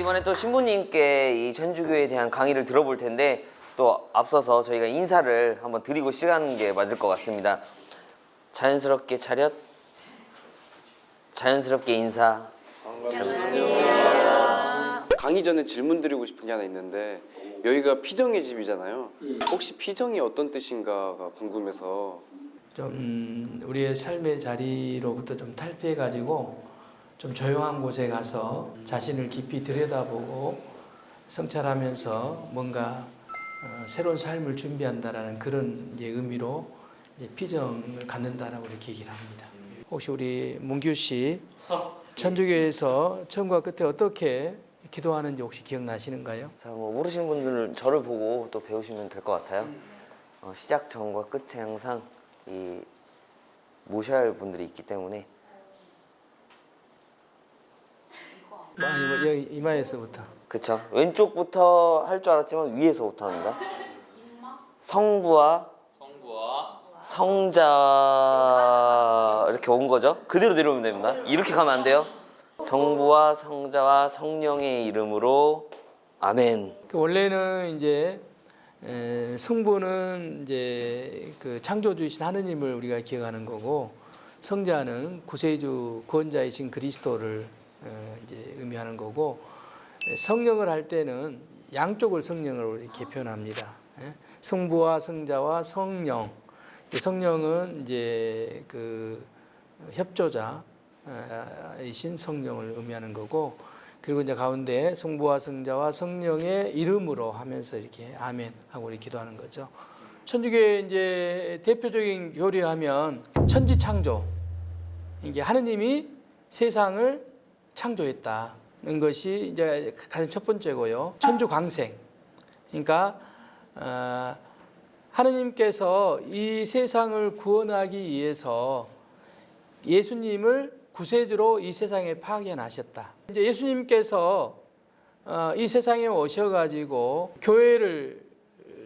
이번에 또 신부님께 이 천주교에 대한 강의를 들어볼 텐데 또 앞서서 저희가 인사를 한번 드리고 시작하는 게 맞을 것 같습니다. 자연스럽게 차렷, 자연스럽게 인사. 강의 전에 질문 드리고 싶은 게 하나 있는데 여기가 피정의 집이잖아요. 혹시 피정이 어떤 뜻인가가 궁금해서. 좀 우리의 삶의 자리로부터 좀 탈피해가지고 좀 조용한 곳에 가서 자신을 깊이 들여다보고 성찰하면서 뭔가 새로운 삶을 준비한다라는 그런 이제 의미로 이제 피정을 갖는다라고 이렇게 얘기를 합니다. 혹시 우리 문규 씨 천주교에서 처음과 끝에 어떻게 기도하는지 혹시 기억나시는가요? 자, 뭐 모르시는 분들은 저를 보고 또 배우시면 될 것 같아요. 시작 전과 끝에 항상 이 모셔야 할 분들이 있기 때문에 아니 뭐 여기 이마에서부터. 그쵸. 왼쪽부터 할 줄 알았지만 위에서부터 합니다. 성부와 성자 이렇게 온 거죠. 그대로 내려오면 됩니다. 이렇게 가면 안 돼요. 성부와 성자와 성령의 이름으로 아멘. 원래는 이제 성부는 이제 그 창조주이신 하느님을 우리가 기억하는 거고, 성자는 구세주 구원자이신 그리스도를 이제 의미하는 거고, 성령을 할 때는 양쪽을 성령으로 이렇게 표현합니다. 성부와 성자와 성령. 성령은 이제 그 협조자이신 성령을 의미하는 거고, 그리고 이제 가운데 성부와 성자와 성령의 이름으로 하면서 이렇게 아멘 하고 이렇게 기도하는 거죠. 천주교의 이제 대표적인 교리하면 천지창조. 이게 하느님이 세상을 창조했다는 것이 이제 가장 첫 번째고요. 천주광생. 그러니까 하느님께서 이 세상을 구원하기 위해서 예수님을 구세주로 이 세상에 파견하셨다. 이제 예수님께서 이 세상에 오셔가지고 교회를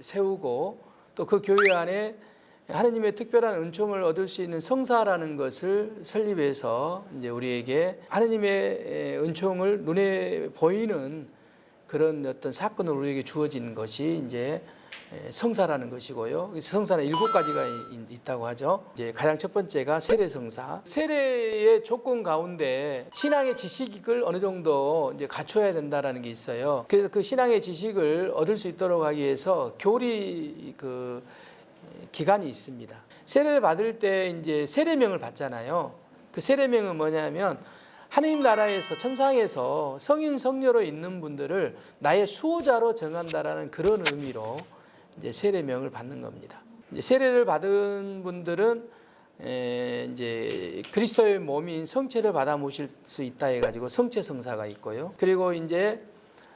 세우고 또 그 교회 안에 하느님의 특별한 은총을 얻을 수 있는 성사라는 것을 설립해서 이제 우리에게 하느님의 은총을 눈에 보이는 그런 어떤 사건으로 우리에게 주어진 것이 이제 성사라는 것이고요. 성사는 7가지가 있다고 하죠. 이제 가장 첫 번째가 세례성사. 세례의 조건 가운데 신앙의 지식을 어느 정도 이제 갖춰야 된다라는 게 있어요. 그래서 그 신앙의 지식을 얻을 수 있도록 하기 위해서 교리 그 기간이 있습니다. 세례를 받을 때 이제 세례명을 받잖아요. 그 세례명은 뭐냐면 하느님 나라에서 천상에서 성인 성녀로 있는 분들을 나의 수호자로 정한다라는 그런 의미로 이제 세례명을 받는 겁니다. 이제 세례를 받은 분들은 이제 그리스도의 몸인 성체를 받아 모실 수 있다 해가지고 성체 성사가 있고요. 그리고 이제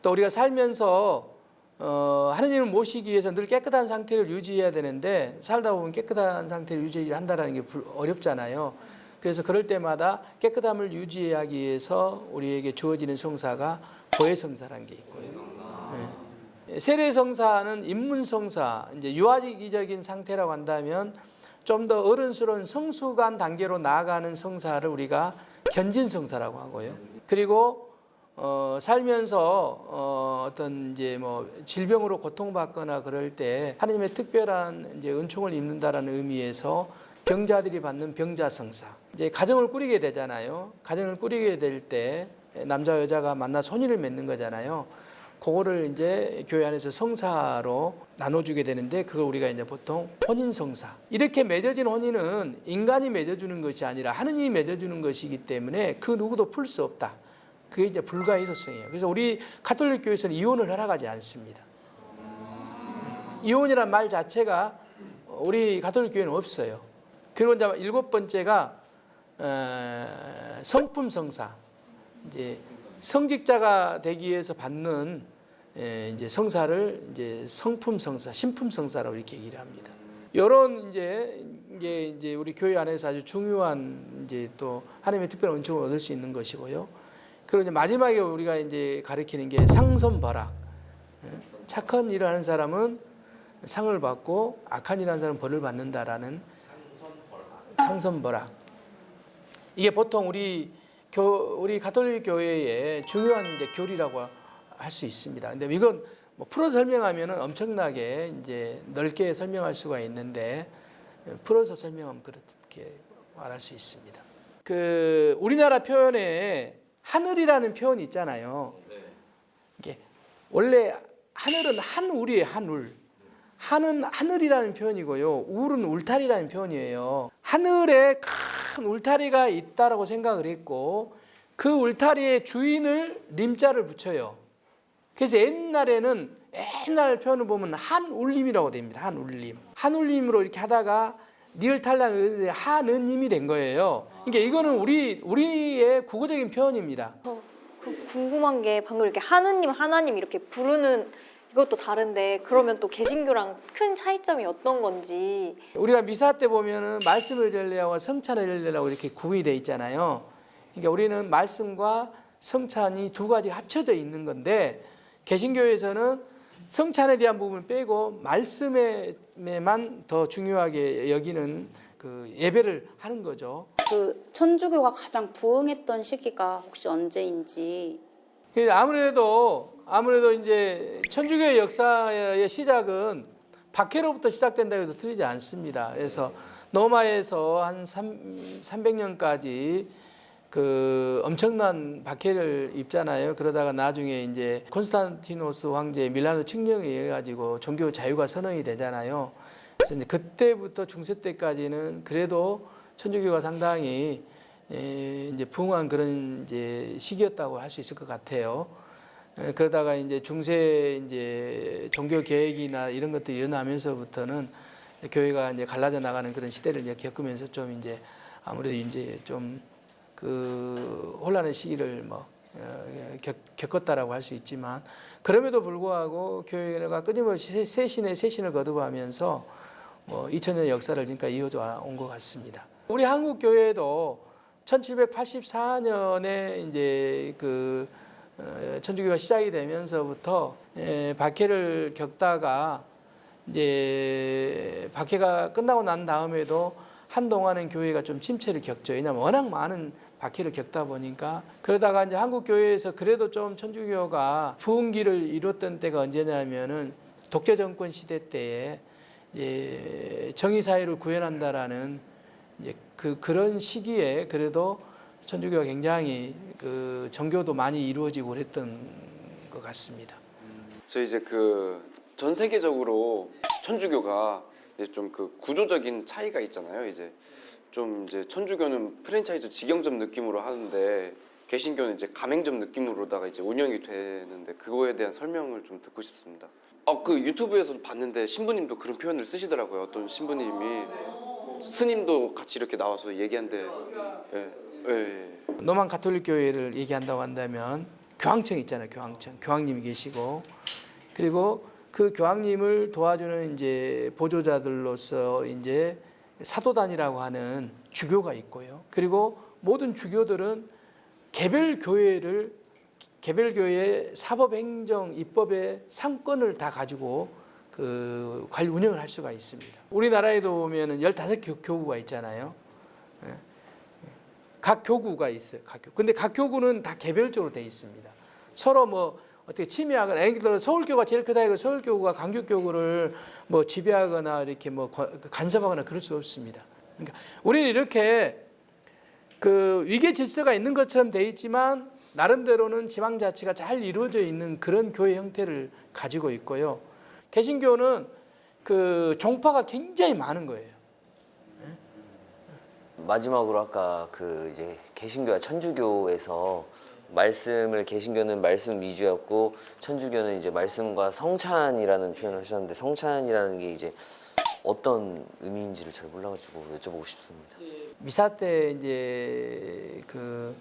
또 우리가 살면서 하느님을 모시기 위해서 늘 깨끗한 상태를 유지해야 되는데 살다 보면 깨끗한 상태를 유지한다는 게 어렵잖아요. 그래서 그럴 때마다 깨끗함을 유지하기 위해서 우리에게 주어지는 성사가 보혜성사라는 게 있고요. 세례성사는 입문성사, 이제 유아기적인 상태라고 한다면 좀 더 어른스러운 성숙한 단계로 나아가는 성사를 우리가 견진성사라고 하고요. 그리고 살면서 어떤 이제 뭐 질병으로 고통받거나 그럴 때 하느님의 특별한 이제 은총을 입는다라는 의미에서 병자들이 받는 병자성사. 이제 가정을 꾸리게 되잖아요. 가정을 꾸리게 될 때 남자 여자가 만나서 혼인을 맺는 거잖아요. 그거를 이제 교회 안에서 성사로 나눠주게 되는데 그걸 우리가 이제 보통 혼인성사. 이렇게 맺어진 혼인은 인간이 맺어주는 것이 아니라 하느님이 맺어주는 것이기 때문에 그 누구도 풀 수 없다. 그게 이제 불가이소성이에요. 그래서 우리 가톨릭 교회에서는 이혼을 허락하지 않습니다. 이혼이란 말 자체가 우리 가톨릭 교회는 없어요. 그리고 이제 7번째가 성품성사. 이제 성직자가 되기 위해서 받는 이제 성사를 이제 성품성사, 신품성사라고 이렇게 얘기를 합니다. 이런 이제 우리 교회 안에서 아주 중요한 이제 또 하나님의 특별한 은총을 얻을 수 있는 것이고요. 그리고 이제 마지막에 우리가 이제 가리키는 게 상선벌악. 착한 일을 하는 사람은 상을 받고 악한 일을 하는 사람은 벌을 받는다라는 상선벌악. 이게 보통 우리 가톨릭 교회의 중요한 이제 교리라고 할 수 있습니다. 근데 이건 뭐 풀어 설명하면은 엄청나게 이제 넓게 설명할 수가 있는데 풀어서 설명하면 그렇게 말할 수 있습니다. 그 우리나라 표현에 하늘이라는 표현이 있잖아요. 이게 원래 하늘은 한울이에요. 한울. 한은 하늘이라는 표현이고요. 울은 울타리라는 표현이에요. 하늘에 큰 울타리가 있다라고 생각을 했고 그 울타리의 주인을 림자를 붙여요. 그래서 옛날 표현을 보면 한울림이라고 됩니다. 한울림. 한울림으로 이렇게 하다가 니을 탈락 한은님이 된 거예요. 그러니까 이거는 우리의 국어적인 표현입니다. 궁금한 게 방금 이렇게 하나님 이렇게 부르는 이것도 다른데 그러면 또 개신교랑 큰 차이점이 어떤 건지. 우리가 미사 때 보면은 말씀의 전례하고 성찬의 전례라고 이렇게 구분이 돼 있잖아요. 그러니까 우리는 말씀과 성찬이 두 가지 합쳐져 있는 건데 개신교에서는 성찬에 대한 부분을 빼고 말씀에만 더 중요하게 여기는 그 예배를 하는 거죠. 그 천주교가 가장 부흥했던 시기가 혹시 언제인지. 아무래도 이제 천주교의 역사의 시작은 박해로부터 시작된다 해도 틀리지 않습니다. 그래서 로마에서 한 300년까지 그 엄청난 박해를 입잖아요. 그러다가 나중에 이제 콘스탄티노스 황제 밀라노 칙령에 의해 가지고 종교 자유가 선언이 되잖아요. 그래서 이제 그때부터 중세 때까지는 그래도 천주교가 상당히 이제 부흥한 그런 이제 시기였다고 할 수 있을 것 같아요. 그러다가 이제 중세 이제 종교 개혁이나 이런 것들이 일어나면서부터는 교회가 이제 갈라져 나가는 그런 시대를 이제 겪으면서 좀 이제 아무래도 이제 좀 그 혼란의 시기를 겪었다라고 할 수 있지만 그럼에도 불구하고 교회가 끊임없이 새신을 거듭하면서 2000년 역사를 지금까지 이어져 온 것 같습니다. 우리 한국 교회도 1784년에 이제 그 천주교가 시작이 되면서부터 박해를 겪다가 이제 박해가 끝나고 난 다음에도 한동안은 교회가 좀 침체를 겪죠. 왜냐하면 워낙 많은 박해를 겪다 보니까. 그러다가 이제 한국 교회에서 그래도 좀 천주교가 부흥기를 이뤘던 때가 언제냐면은 독재 정권 시대 때에 이제 정의 사회를 구현한다라는 이제 그런 시기에 그래도 천주교가 굉장히 그 정교도 많이 이루어지고 그랬던 것 같습니다. 저 이제 그 전 세계적으로 천주교가 이제 좀 그 구조적인 차이가 있잖아요. 이제 좀 이제 천주교는 프랜차이즈 직영점 느낌으로 하는데 개신교는 이제 가맹점 느낌으로다가 이제 운영이 되는데 그거에 대한 설명을 좀 듣고 싶습니다. 그 유튜브에서도 봤는데 신부님도 그런 표현을 쓰시더라고요. 어떤 신부님이 스님도 같이 이렇게 나와서 얘기한데 로만 가톨릭 교회를 얘기한다고 한다면 교황청 있잖아요. 교황님이 계시고 그리고 그 교황님을 도와주는 이제 보조자들로서 이제 사도단이라고 하는 주교가 있고요. 그리고 모든 주교들은 개별 교회의 사법, 행정, 입법의 상권을 다 가지고 그 관리 운영을 할 수가 있습니다. 우리나라에도 보면은 15교구가 있잖아요. 각 교구가 있어요. 근데 각 교구는 다 개별적으로 돼 있습니다. 서로 어떻게 침해하거나, 예를 들어 서울교가 제일 크다 해서 서울교구가 강주교구를 지배하거나 이렇게 간섭하거나 그럴 수 없습니다. 그러니까 우리는 이렇게 그 위계 질서가 있는 것처럼 돼 있지만 나름대로는 지방자치가 잘 이루어져 있는 그런 교회 형태를 가지고 있고요. 개신교는 그 종파가 굉장히 많은 거예요. 마지막으로 아까 그 이제 개신교와 천주교에서 개신교는 말씀 위주였고 천주교는 이제 말씀과 성찬이라는 표현을 하셨는데 성찬이라는 게 이제 어떤 의미인지를 잘 몰라가지고 여쭤보고 싶습니다. 미사 때 이제 그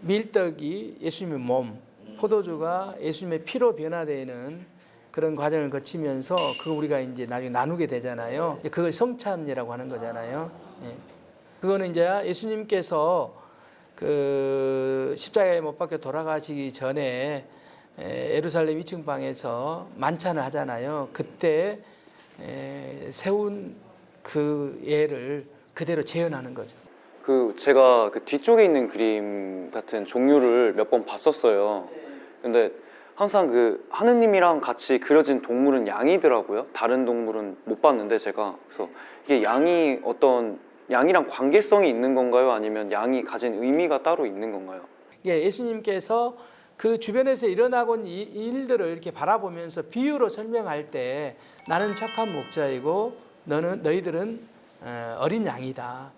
밀떡이 예수님의 몸, 포도주가 예수님의 피로 변화되는 그런 과정을 거치면서 그거 우리가 이제 나중에 나누게 되잖아요. 그걸 성찬이라고 하는 거잖아요. 그거는 이제 예수님께서 그 십자가에 못 박혀 돌아가시기 전에 예루살렘 2층 방에서 만찬을 하잖아요. 그때 세운 그 예를 그대로 재현하는 거죠. 제가 그 뒤쪽에 있는 그림 같은 종류를 몇 번 봤었어요. 근데 항상 그 하느님이랑 같이 그려진 동물은 양이더라고요. 다른 동물은 못 봤는데 제가 그래서 이게 양이랑 관계성이 있는 건가요? 아니면 양이 가진 의미가 따로 있는 건가요? 예, 예수님께서 그 주변에서 일어나고 있는 이 일들을 이렇게 바라보면서 비유로 설명할 때 나는 착한 목자이고 너희들은 어린 양이다.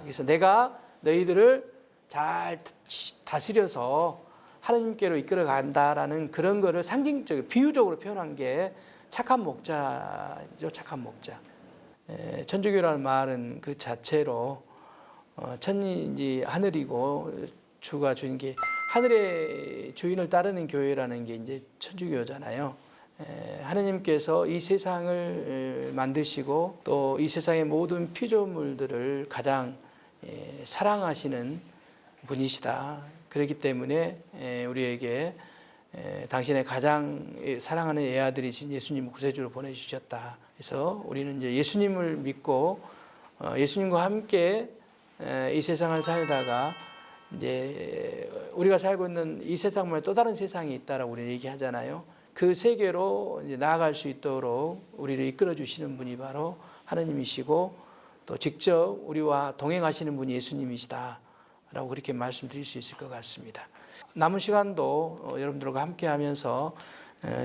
그래서 내가 너희들을 잘 다스려서 하나님께로 이끌어 간다라는 그런 거를 상징적으로 비유적으로 표현한 게 착한 목자죠. 착한 목자. 천주교라는 말은 그 자체로 천이 이제 하늘이고 주가 주인 게 하늘의 주인을 따르는 교회라는 게 이제 천주교잖아요. 하나님께서 이 세상을 만드시고 또 이 세상의 모든 피조물들을 가장 사랑하시는 분이시다. 그렇기 때문에 우리에게 당신의 가장 사랑하는 애아들이신 예수님을 구세주로 보내주셨다. 그래서 우리는 이제 예수님을 믿고 예수님과 함께 이 세상을 살다가 이제 우리가 살고 있는 이 세상 말고 또 다른 세상이 있다라고 우리 얘기하잖아요. 그 세계로 이제 나아갈 수 있도록 우리를 이끌어 주시는 분이 바로 하나님이시고 또 직접 우리와 동행하시는 분이 예수님이시다라고 그렇게 말씀드릴 수 있을 것 같습니다. 남은 시간도 여러분들과 함께 하면서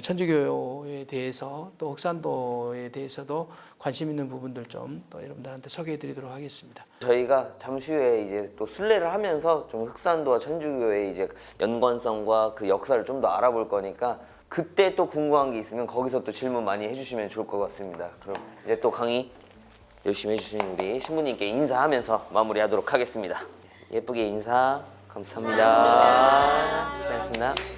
천주교에 대해서 또 흑산도에 대해서도 관심 있는 부분들 좀 또 여러분들한테 소개해 드리도록 하겠습니다. 저희가 잠시 후에 이제 또 순례를 하면서 좀 흑산도와 천주교의 이제 연관성과 그 역사를 좀 더 알아볼 거니까 그때 또 궁금한 게 있으면 거기서 또 질문 많이 해주시면 좋을 것 같습니다. 그럼 이제 또 강의 열심히 해주신 우리 신부님께 인사하면서 마무리하도록 하겠습니다. 예쁘게 인사 감사합니다. 고생하셨습니다.